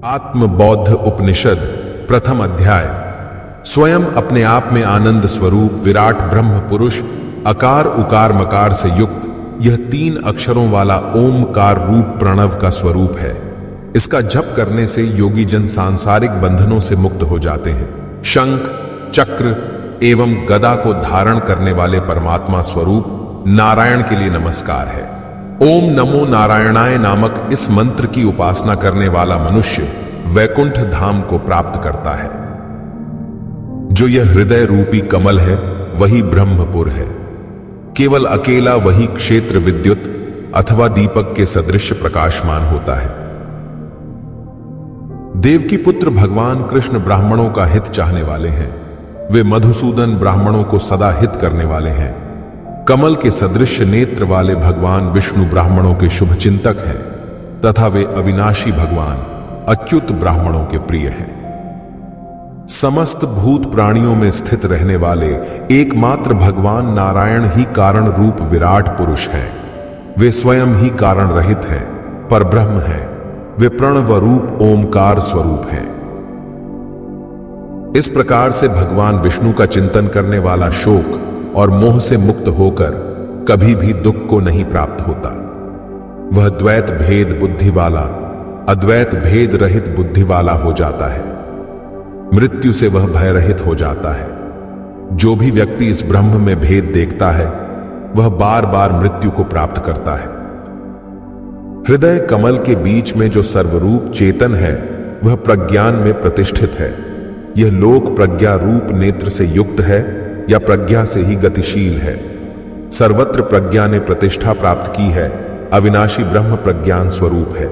आत्मबौद्ध उपनिषद प्रथम अध्याय। स्वयं अपने आप में आनंद स्वरूप विराट ब्रह्म पुरुष अकार उकार मकार से युक्त यह 3 अक्षरों वाला ओमकार रूप प्रणव का स्वरूप है। इसका जप करने से योगी जन सांसारिक बंधनों से मुक्त हो जाते हैं। शंख चक्र एवं गदा को धारण करने वाले परमात्मा स्वरूप नारायण के लिए नमस्कार है। ओम नमो नारायणाय नामक इस मंत्र की उपासना करने वाला मनुष्य वैकुंठ धाम को प्राप्त करता है। जो यह हृदय रूपी कमल है वही ब्रह्मपुर है। केवल अकेला वही क्षेत्र विद्युत अथवा दीपक के सदृश प्रकाशमान होता है। देवकी पुत्र भगवान कृष्ण ब्राह्मणों का हित चाहने वाले हैं। वे मधुसूदन ब्राह्मणों को सदा हित करने वाले हैं। कमल के सदृश नेत्र वाले भगवान विष्णु ब्राह्मणों के शुभ चिंतक हैं तथा वे अविनाशी भगवान अच्युत ब्राह्मणों के प्रिय हैं। समस्त भूत प्राणियों में स्थित रहने वाले एकमात्र भगवान नारायण ही कारण रूप विराट पुरुष हैं। वे स्वयं ही कारण रहित हैं, पर ब्रह्म हैं। वे प्रणव रूप ओमकार स्वरूप हैं। इस प्रकार से भगवान विष्णु का चिंतन करने वाला शोक और मोह से मुक्त होकर कभी भी दुख को नहीं प्राप्त होता। वह द्वैत भेद बुद्धि वाला अद्वैत भेद रहित बुद्धि वाला हो जाता है। मृत्यु से वह भय रहित हो जाता है। जो भी व्यक्ति इस ब्रह्म में भेद देखता है वह बार बार मृत्यु को प्राप्त करता है। हृदय कमल के बीच में जो सर्वरूप चेतन है वह प्रज्ञान में प्रतिष्ठित है। यह लोक प्रज्ञा रूप नेत्र से युक्त है या प्रज्ञा से ही गतिशील है। सर्वत्र प्रज्ञा ने प्रतिष्ठा प्राप्त की है। अविनाशी ब्रह्म प्रज्ञान स्वरूप है।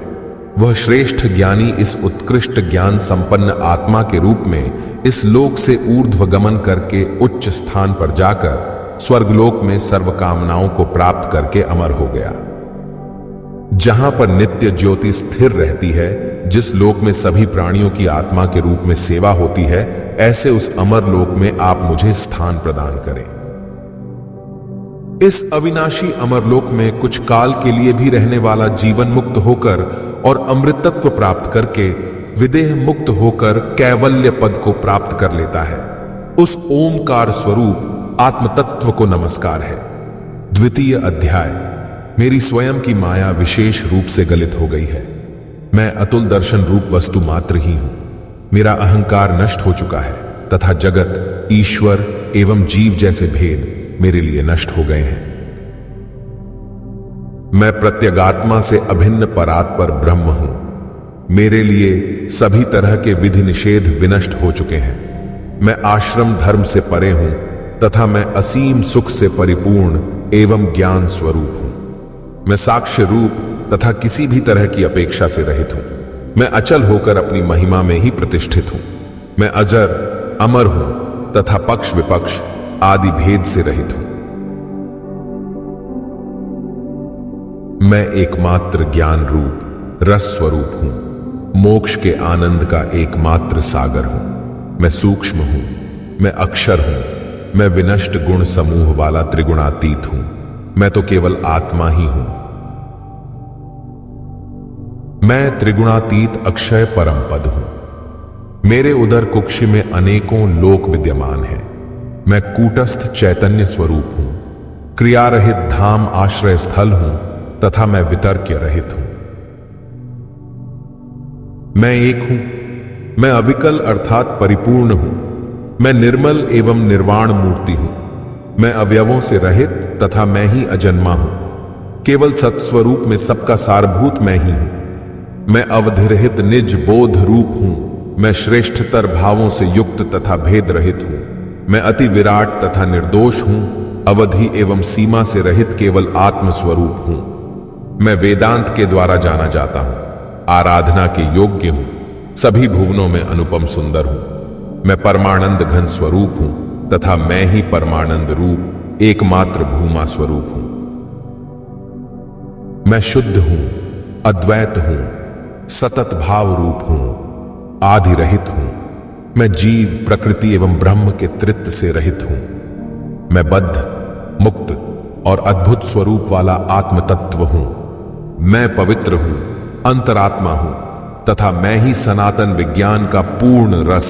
वह श्रेष्ठ ज्ञानी इस उत्कृष्ट ज्ञान संपन्न आत्मा के रूप में इस लोक से ऊर्ध्व गमन करके उच्च स्थान पर जाकर स्वर्गलोक में सर्व कामनाओं को प्राप्त करके अमर हो गया। जहां पर नित्य ज्योति स्थिर रहती है, जिस लोक में सभी प्राणियों की आत्मा के रूप में सेवा होती है, ऐसे उस अमर लोक में आप मुझे स्थान प्रदान करें। इस अविनाशी अमर लोक में कुछ काल के लिए भी रहने वाला जीवन मुक्त होकर और अमृतत्व प्राप्त करके विदेह मुक्त होकर कैवल्य पद को प्राप्त कर लेता है। उस ओमकार स्वरूप आत्मतत्व को नमस्कार है। द्वितीय अध्याय। मेरी स्वयं की माया विशेष रूप से गलित हो गई है। मैं अतुल दर्शन रूप वस्तु मात्र ही हूं। मेरा अहंकार नष्ट हो चुका है तथा जगत, ईश्वर एवं जीव जैसे भेद मेरे लिए नष्ट हो गए हैं। मैं प्रत्यगात्मा से अभिन्न परात्पर ब्रह्म हूं। मेरे लिए सभी तरह के विधि निषेध विनष्ट हो चुके हैं। मैं आश्रम धर्म से परे हूं तथा मैं असीम सुख से परिपूर्ण एवं ज्ञान स्वरूप हूं। मैं साक्ष्य रूप तथा किसी भी तरह की अपेक्षा से रहित हूं। मैं अचल होकर अपनी महिमा में ही प्रतिष्ठित हूं। मैं अजर अमर हूं तथा पक्ष विपक्ष आदि भेद से रहित हूं। मैं एकमात्र ज्ञान रूप रस स्वरूप हूं। मोक्ष के आनंद का एकमात्र सागर हूं। मैं सूक्ष्म हूं। मैं अक्षर हूं। मैं विनष्ट गुण समूह वाला त्रिगुणातीत हूं। मैं तो केवल आत्मा ही हूं। मैं त्रिगुणातीत अक्षय परम पद हूं। मेरे उदर कुक्षि में अनेकों लोक विद्यमान हैं। मैं कूटस्थ चैतन्य स्वरूप हूं। क्रिया रहित धाम आश्रय स्थल हूं तथा मैं वितर्क्य रहित हूं। मैं एक हूं। मैं अविकल अर्थात परिपूर्ण हूं। मैं निर्मल एवं निर्वाण मूर्ति हूं। मैं अवयवों से रहित तथा मैं ही अजन्मा हूं। केवल सत्स्वरूप में सबका सारभूत मैं ही हूं। मैं अवधिरहित निज बोध रूप हूं। मैं श्रेष्ठतर भावों से युक्त तथा भेद रहित हूं। मैं अति विराट तथा निर्दोष हूं। अवधि एवं सीमा से रहित केवल आत्मस्वरूप हूं। मैं वेदांत के द्वारा जाना जाता हूं। आराधना के योग्य हूं। सभी भुवनों में अनुपम सुंदर हूं। मैं परमानंद घन स्वरूप हूं तथा मैं ही परमानंद रूप एकमात्र भूमा स्वरूप हूं। मैं शुद्ध हूं, अद्वैत हूं, सतत भाव रूप हूं, आदि रहित हूं। मैं जीव, प्रकृति एवं ब्रह्म के त्रित्व से रहित हूं। मैं बद्ध, मुक्त और अद्भुत स्वरूप वाला आत्म तत्व हूं। मैं पवित्र हूं, अंतरात्मा हूं तथा मैं ही सनातन विज्ञान का पूर्ण रस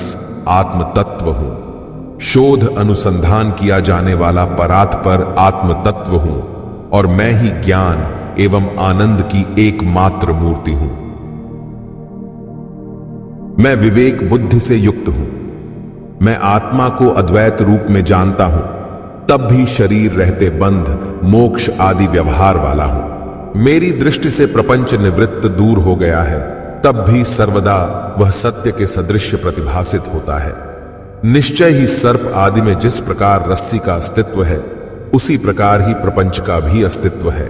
आत्म तत्व हूं। शोध अनुसंधान किया जाने वाला परात्पर आत्म तत्व हूं और मैं ही ज्ञान एवं आनंद की एकमात्र मूर्ति हूं। मैं विवेक बुद्धि से युक्त हूं। मैं आत्मा को अद्वैत रूप में जानता हूं, तब भी शरीर रहते बंध मोक्ष आदि व्यवहार वाला हूं। मेरी दृष्टि से प्रपंच निवृत्त दूर हो गया है, तब भी सर्वदा वह सत्य के सदृश प्रतिभासित होता है। निश्चय ही सर्प आदि में जिस प्रकार रस्सी का अस्तित्व है, उसी प्रकार ही प्रपंच का भी अस्तित्व है।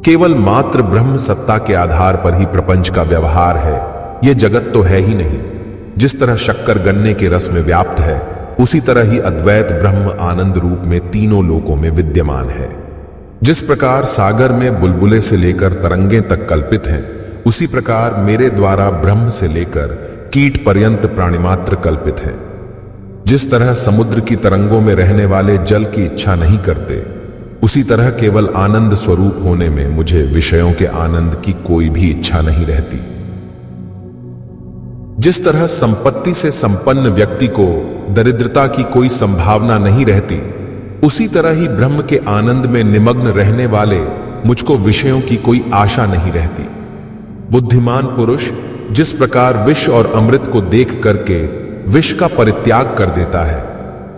केवल मात्र ब्रह्म सत्ता के आधार पर ही प्रपंच का व्यवहार है, यह जगत तो है ही नहीं। जिस तरह शक्कर गन्ने के रस में व्याप्त है, उसी तरह ही अद्वैत ब्रह्म आनंद रूप में तीनों लोकों में विद्यमान है। जिस प्रकार सागर में बुलबुले से लेकर तरंगें तक कल्पित हैं, उसी प्रकार मेरे द्वारा ब्रह्म से लेकर कीट पर्यंत प्राणिमात्र कल्पित हैं। जिस तरह समुद्र की तरंगों में रहने वाले जल की इच्छा नहीं करते, उसी तरह केवल आनंद स्वरूप होने में मुझे विषयों के आनंद की कोई भी इच्छा नहीं रहती। जिस तरह संपत्ति से संपन्न व्यक्ति को दरिद्रता की कोई संभावना नहीं रहती, उसी तरह ही ब्रह्म के आनंद में निमग्न रहने वाले मुझको विषयों की कोई आशा नहीं रहती। बुद्धिमान पुरुष जिस प्रकार विष और अमृत को देख करके विष का परित्याग कर देता है,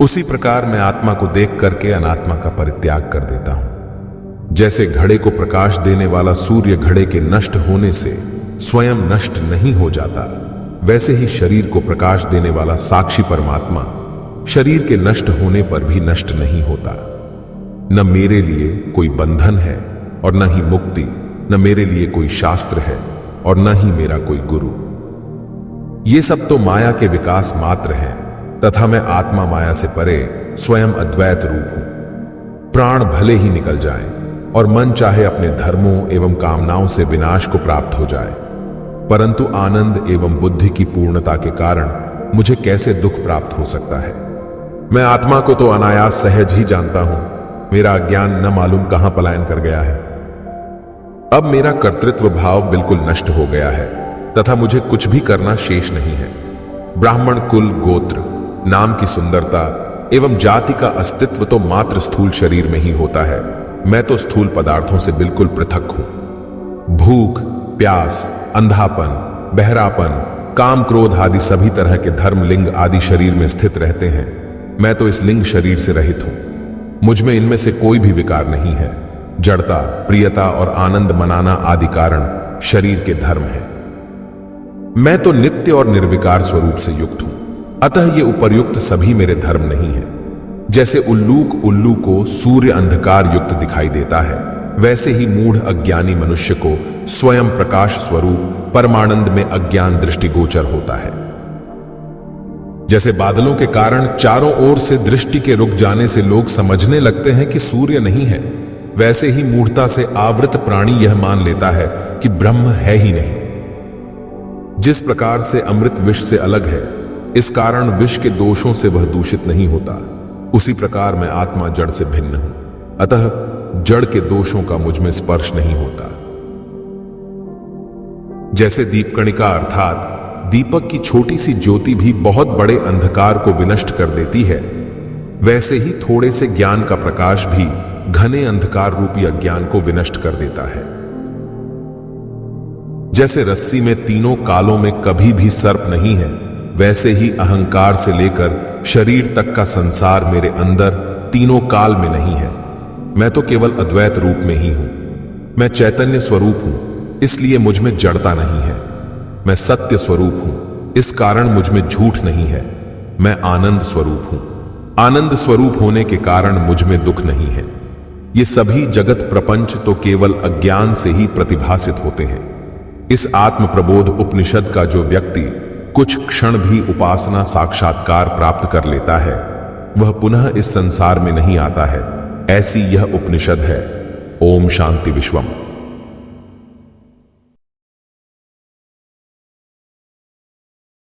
उसी प्रकार मैं आत्मा को देख करके अनात्मा का परित्याग कर देता हूं। जैसे घड़े को प्रकाश देने वाला सूर्य घड़े के नष्ट होने से स्वयं नष्ट नहीं हो जाता, वैसे ही शरीर को प्रकाश देने वाला साक्षी परमात्मा शरीर के नष्ट होने पर भी नष्ट नहीं होता। न मेरे लिए कोई बंधन है और न ही मुक्ति, न मेरे लिए कोई शास्त्र है और न ही मेरा कोई गुरु। ये सब तो माया के विकास मात्र हैं, तथा मैं आत्मा माया से परे स्वयं अद्वैत रूप हूं। प्राण भले ही निकल जाएं और मन चाहे अपने धर्मों एवं कामनाओं से विनाश को प्राप्त हो जाए, परंतु आनंद एवं बुद्धि की पूर्णता के कारण मुझे कैसे दुख प्राप्त हो सकता है। मैं आत्मा को तो अनायास सहज ही जानता हूं, मेरा अज्ञान न मालूम कहां पलायन कर गया है। अब मेरा कर्तृत्व भाव बिल्कुल नष्ट हो गया है तथा मुझे कुछ भी करना शेष नहीं है। ब्राह्मण कुल, गोत्र, नाम की सुंदरता एवं जाति का अस्तित्व तो मात्र स्थूल शरीर में ही होता है। मैं तो स्थूल पदार्थों से बिल्कुल पृथक हूं। भूख, प्यास, अंधापन, बहरापन, काम, क्रोध आदि सभी तरह के धर्म लिंग आदि शरीर में स्थित रहते हैं। मैं तो इस लिंग शरीर से रहित हूं। मुझ में इनमें से कोई भी विकार नहीं है। जड़ता, प्रियता और आनंद मनाना आदि कारण शरीर के धर्म हैं। मैं तो नित्य और निर्विकार स्वरूप से युक्त हूं, अतः ये उपर्युक्त सभी मेरे धर्म नहीं है। जैसे उल्लू को सूर्य अंधकार युक्त दिखाई देता है, वैसे ही मूढ़ अज्ञानी मनुष्य को स्वयं प्रकाश स्वरूप परमानंद में अज्ञान दृष्टिगोचर होता है। जैसे बादलों के कारण चारों ओर से दृष्टि के रुक जाने से लोग समझने लगते हैं कि सूर्य नहीं है, वैसे ही मूढ़ता से आवृत प्राणी यह मान लेता है कि ब्रह्म है ही नहीं। जिस प्रकार से अमृत विष से अलग है, इस कारण विष के दोषों से वह दूषित नहीं होता, उसी प्रकार मैं आत्मा जड़ से भिन्न हूं, अतः जड़ के दोषों का मुझ में स्पर्श नहीं होता। जैसे दीपकणिका अर्थात दीपक की छोटी सी ज्योति भी बहुत बड़े अंधकार को विनष्ट कर देती है, वैसे ही थोड़े से ज्ञान का प्रकाश भी घने अंधकार रूपी अज्ञान को विनष्ट कर देता है। जैसे रस्सी में तीनों कालों में कभी भी सर्प नहीं है, वैसे ही अहंकार से लेकर शरीर तक का संसार मेरे अंदर तीनों काल में नहीं है। मैं तो केवल अद्वैत रूप में ही हूं। मैं चैतन्य स्वरूप हूं, इसलिए मुझ में जड़ता नहीं है। मैं सत्य स्वरूप हूं, इस कारण मुझ में झूठ नहीं है। मैं आनंद स्वरूप हूं, आनंद स्वरूप होने के कारण मुझ में दुख नहीं है। ये सभी जगत प्रपंच तो केवल अज्ञान से ही प्रतिभासित होते हैं। इस आत्म प्रबोध उपनिषद का जो व्यक्ति कुछ क्षण भी उपासना साक्षात्कार प्राप्त कर लेता है, वह पुनः इस संसार में नहीं आता है। ऐसी यह उपनिषद है। ओम शांति विश्वम।